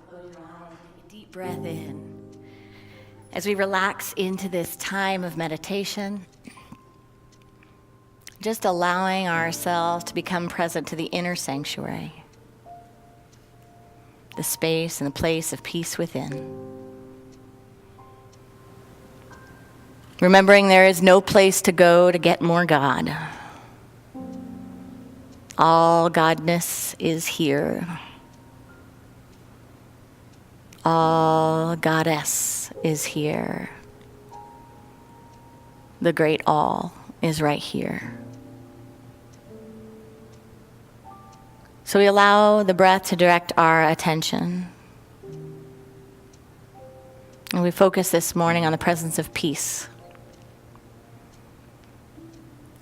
Close your eyes, take a deep breath in. As we relax into this time of meditation, just allowing ourselves to become present to the inner sanctuary, the space and the place of peace within. Remembering there is no place to go to get more God. All Godness is here. All Goddess is here. The great all is right here. So we allow the breath to direct our attention. And we focus this morning on the presence of peace.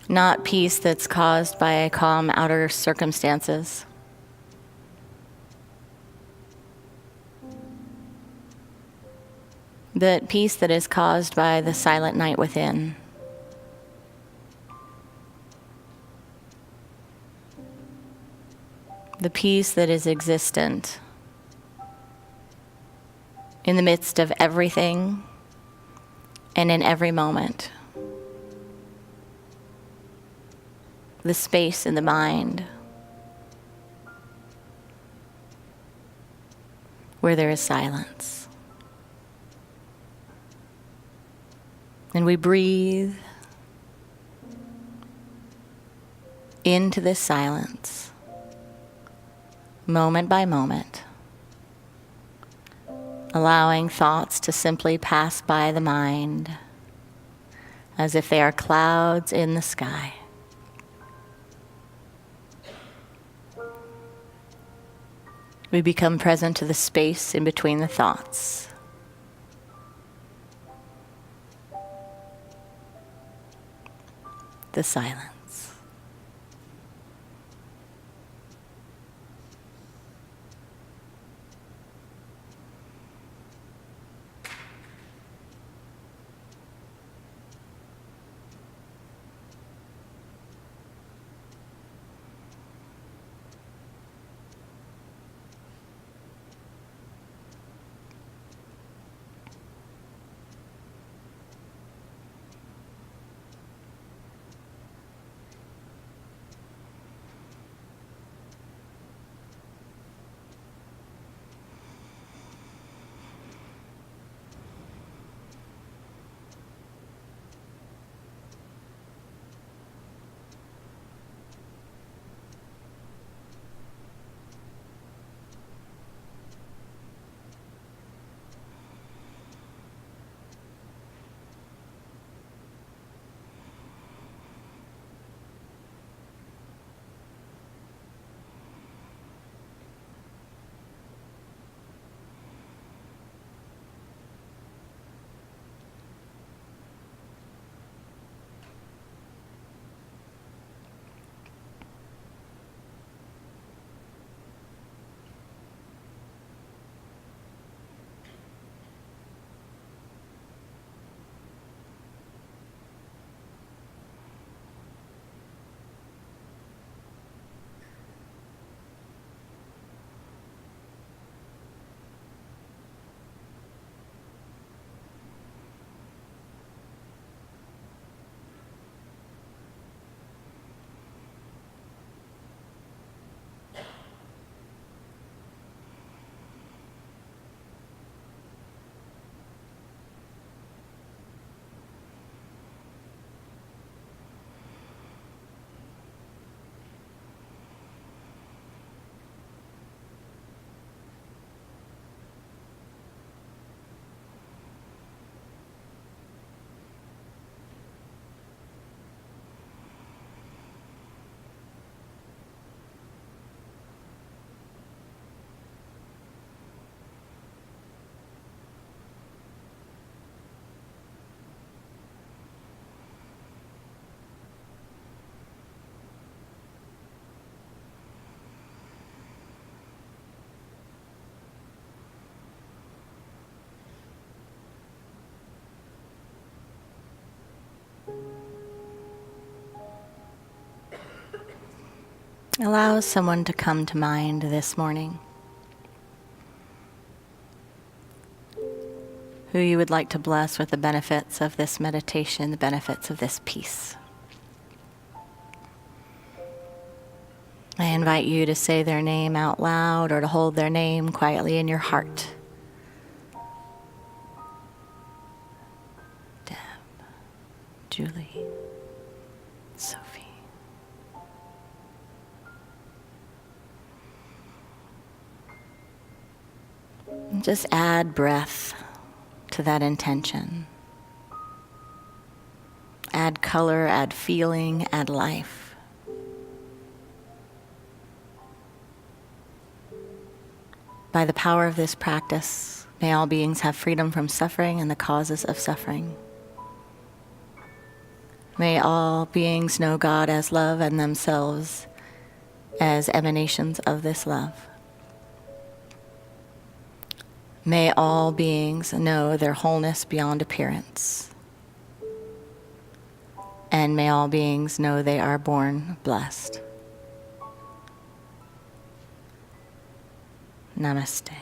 Not peace that's caused by calm outer circumstances. But peace that is caused by the silent night within. The peace that is existent in the midst of everything and in every moment. The space in the mind where there is silence. And we breathe into this silence, moment by moment, allowing thoughts to simply pass by the mind as if they are clouds in the sky. We become present to the space in between the thoughts. The silence. Allow someone to come to mind this morning. who you would like to bless with the benefits of this meditation, the benefits of this peace. I invite you to say their name out loud or to hold their name quietly in your heart. Deb, Julie, Sophie. And just add breath to that intention. Add color, add feeling, add life. By the power of this practice, may all beings have freedom from suffering and the causes of suffering. May all beings know God as love and themselves as emanations of this love. May all beings know their wholeness beyond appearance. And may all beings know they are born blessed. Namaste.